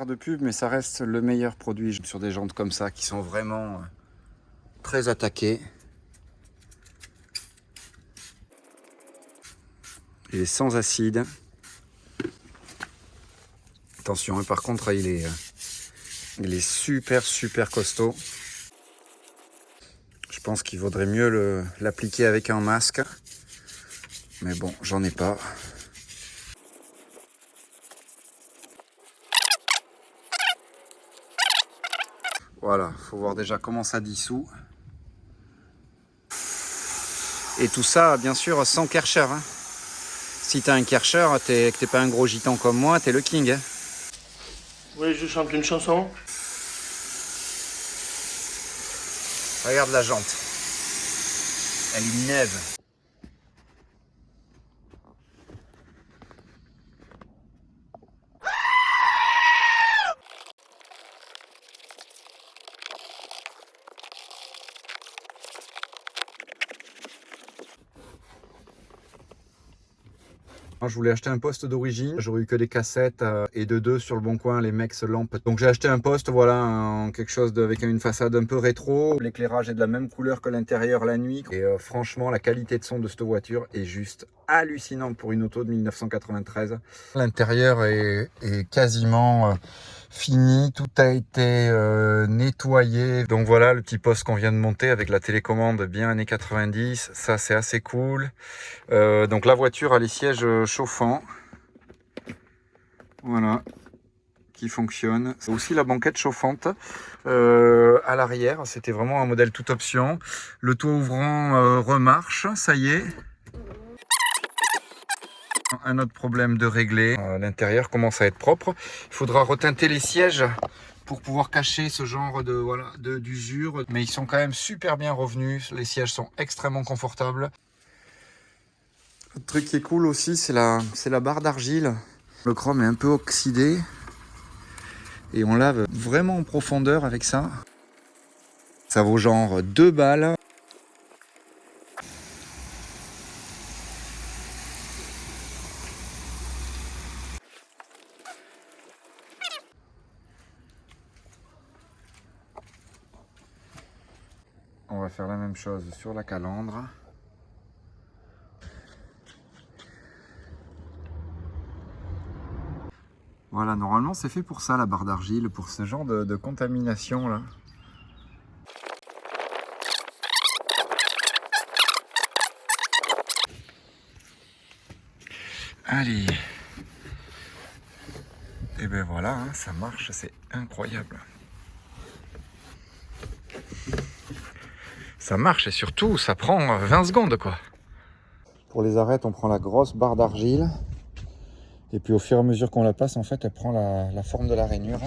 faire de pub, mais ça reste le meilleur produit sur des jantes comme ça qui sont vraiment très attaquées. Il est sans acide. Attention, hein, par contre, il est super costaud. Je pense qu'il vaudrait mieux l'appliquer avec un masque. Mais bon, j'en ai pas. Voilà, faut voir déjà comment ça dissout. Et tout ça, bien sûr, sans Kärcher. Hein. Si t'as un Kärcher, que t'es pas un gros gitan comme moi, t'es le king. Hein. Oui, je chante une chanson. Regarde la jante. Elle est neuve. Je voulais acheter un poste d'origine, j'aurais eu que des cassettes et de deux sur le bon coin, les mecs se lampent. Donc j'ai acheté un poste, voilà, quelque chose avec une façade un peu rétro. L'éclairage est de la même couleur que l'intérieur la nuit. Et franchement, la qualité de son de cette voiture est juste hallucinante pour une auto de 1993. L'intérieur est quasiment fini, tout a été nettoyé. Donc voilà le petit poste qu'on vient de monter avec la télécommande bien années 90, ça c'est assez cool. Donc la voiture a les sièges chauffants, voilà, qui fonctionnent. C'est aussi la banquette chauffante à l'arrière, c'était vraiment un modèle toute option. Le toit ouvrant remarche, ça y est. Un autre problème de régler, l'intérieur commence à être propre. Il faudra reteinter les sièges pour pouvoir cacher ce genre d'usure. Mais ils sont quand même super bien revenus. Les sièges sont extrêmement confortables. Le truc qui est cool aussi, c'est la barre d'argile. Le chrome est un peu oxydé. Et on lave vraiment en profondeur avec ça. Ça vaut genre 2 balles. On va faire la même chose sur la calandre. Voilà, normalement c'est fait pour ça la barre d'argile, pour ce genre de contamination là. Allez. Et ben voilà, hein, ça marche, c'est incroyable. Ça marche et surtout ça prend 20 secondes quoi. Pour les arêtes, on prend la grosse barre d'argile. Et puis au fur et à mesure qu'on la passe, en fait, elle prend la forme de la rainure.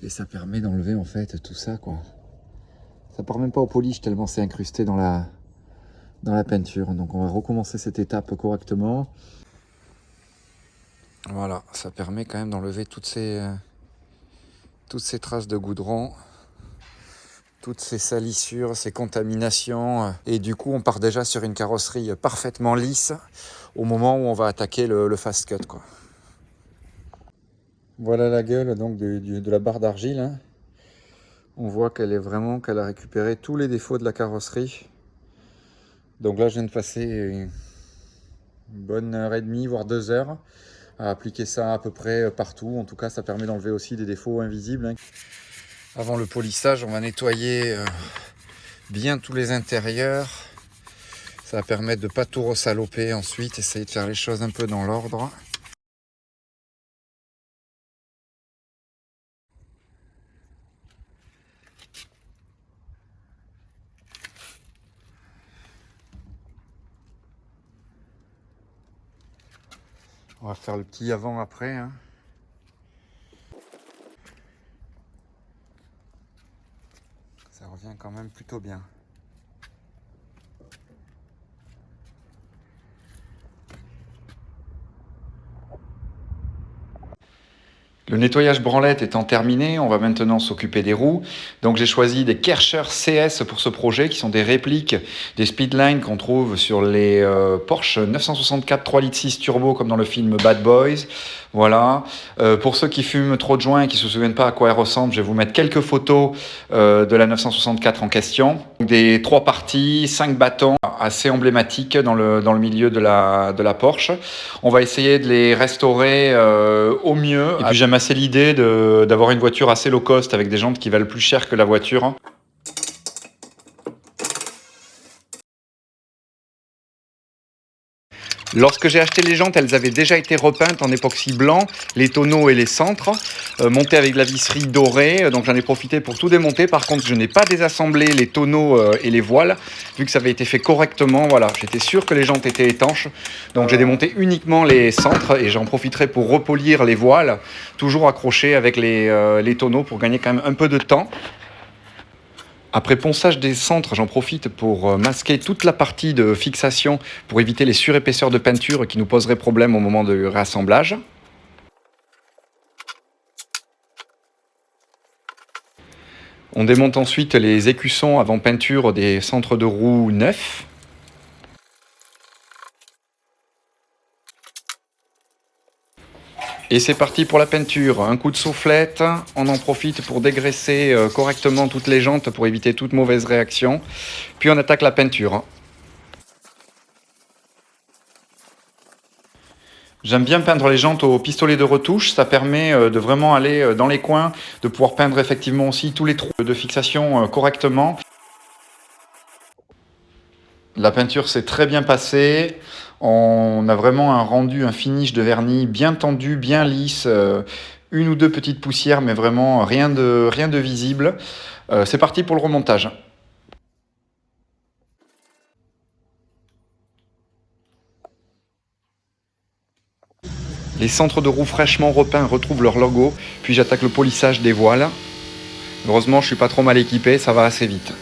Et ça permet d'enlever en fait tout ça quoi. Ça part même pas au polish tellement c'est incrusté dans la peinture. Donc on va recommencer cette étape correctement. Voilà, ça permet quand même d'enlever toutes ces traces de goudron, toutes ces salissures, ces contaminations. Et du coup, on part déjà sur une carrosserie parfaitement lisse au moment où on va attaquer le fast cut quoi. Voilà la gueule donc de la barre d'argile. Hein. On voit qu'elle a récupéré tous les défauts de la carrosserie. Donc là, je viens de passer une bonne heure et demie, voire 2 heures, à appliquer ça à peu près partout. En tout cas, ça permet d'enlever aussi des défauts invisibles. Hein. Avant le polissage, on va nettoyer bien tous les intérieurs. Ça va permettre de ne pas tout ressaloper ensuite, essayer de faire les choses un peu dans l'ordre. On va faire le petit avant-après. Hein. Ça revient quand même plutôt bien. Le nettoyage branlette étant terminé, on va maintenant s'occuper des roues. Donc j'ai choisi des Kärcher CS pour ce projet, qui sont des répliques des Speedline qu'on trouve sur les Porsche 964 3,6 litres turbo, comme dans le film Bad Boys. Voilà. Pour ceux qui fument trop de joints et qui ne se souviennent pas à quoi elle ressemble, je vais vous mettre quelques photos de la 964 en question. Des 3 parties, 5 bâtons, assez emblématiques dans le milieu de la Porsche. On va essayer de les restaurer au mieux. Et puis j'aime assez l'idée d'avoir une voiture assez low cost avec des jantes qui valent plus cher que la voiture. Lorsque j'ai acheté les jantes, elles avaient déjà été repeintes en époxy blanc, les tonneaux et les centres, montées avec de la visserie dorée, donc j'en ai profité pour tout démonter. Par contre, je n'ai pas désassemblé les tonneaux et les voiles, vu que ça avait été fait correctement. Voilà, j'étais sûr que les jantes étaient étanches, donc j'ai démonté uniquement les centres et j'en profiterai pour repolir les voiles, toujours accrochées avec les tonneaux pour gagner quand même un peu de temps. Après ponçage des centres, j'en profite pour masquer toute la partie de fixation pour éviter les surépaisseurs de peinture qui nous poseraient problème au moment de réassemblage. On démonte ensuite les écussons avant peinture des centres de roues neufs. Et c'est parti pour la peinture. Un coup de soufflette, on en profite pour dégraisser correctement toutes les jantes pour éviter toute mauvaise réaction. Puis on attaque la peinture. J'aime bien peindre les jantes au pistolet de retouche, ça permet de vraiment aller dans les coins, de pouvoir peindre effectivement aussi tous les trous de fixation correctement. La peinture s'est très bien passée, on a vraiment un rendu, un finish de vernis bien tendu, bien lisse, une ou deux petites poussières mais vraiment rien de visible. C'est parti pour le remontage. Les centres de roues fraîchement repeints retrouvent leur logo, puis j'attaque le polissage des voiles. Heureusement, je suis pas trop mal équipé, ça va assez vite.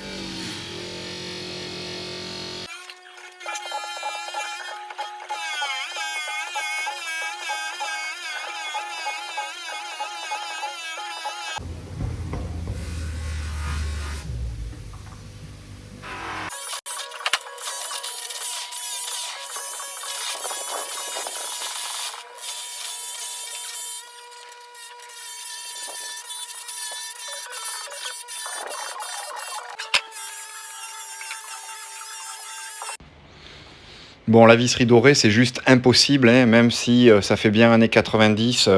Bon, la visserie dorée, c'est juste impossible, hein, même si ça fait bien années 90,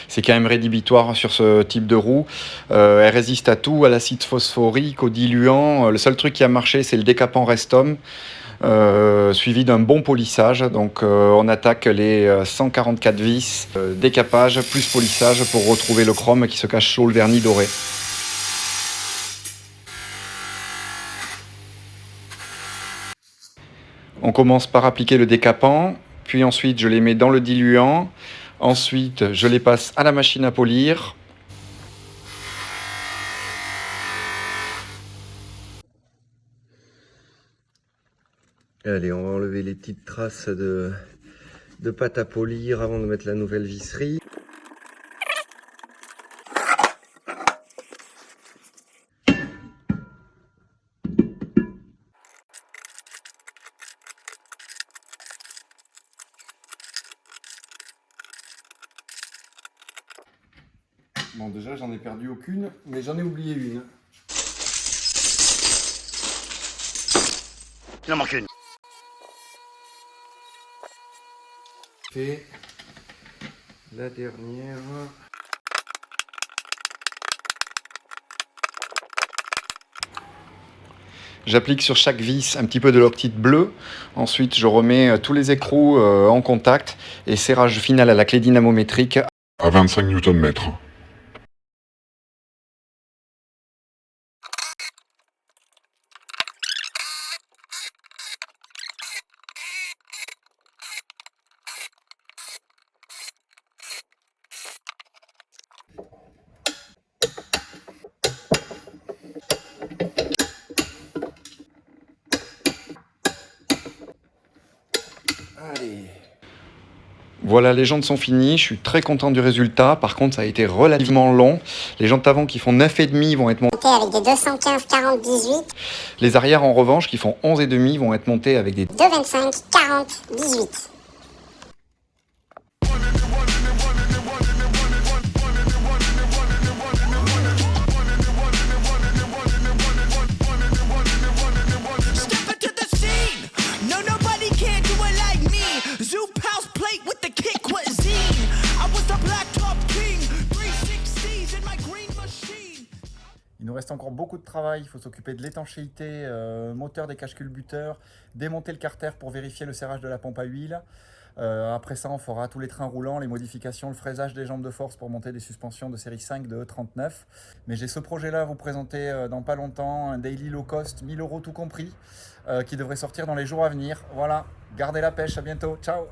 c'est quand même rédhibitoire sur ce type de roue. Elle résiste à tout, à l'acide phosphorique, au diluant. Le seul truc qui a marché, c'est le décapant Restom, suivi d'un bon polissage. Donc on attaque les 144 vis, décapage plus polissage pour retrouver le chrome qui se cache sous le vernis doré. On commence par appliquer le décapant, puis ensuite je les mets dans le diluant, ensuite je les passe à la machine à polir. Allez, on va enlever les petites traces de pâte à polir avant de mettre la nouvelle visserie. Bon, déjà j'en ai perdu aucune, mais j'en ai oublié une. Il en manque une. Et la dernière. J'applique sur chaque vis un petit peu de l'octite bleu. Ensuite, je remets tous les écrous en contact et serrage final à la clé dynamométrique à 25 Nm. Allez. Voilà, les jantes sont finies, je suis très content du résultat. Par contre, ça a été relativement long. Les jantes avant qui font 9,5 vont être montées avec des 215 40 18. Les arrières en revanche qui font 11,5 vont être montées avec des 225 40 18. Il nous reste encore beaucoup de travail, il faut s'occuper de l'étanchéité, moteur des caches-culbuteurs, démonter le carter pour vérifier le serrage de la pompe à huile. Après ça, on fera tous les trains roulants, les modifications, le fraisage des jambes de force pour monter des suspensions de série 5 de E39. Mais j'ai ce projet-là à vous présenter dans pas longtemps, un daily low cost, 1000 € tout compris, qui devrait sortir dans les jours à venir. Voilà, gardez la pêche, à bientôt, ciao!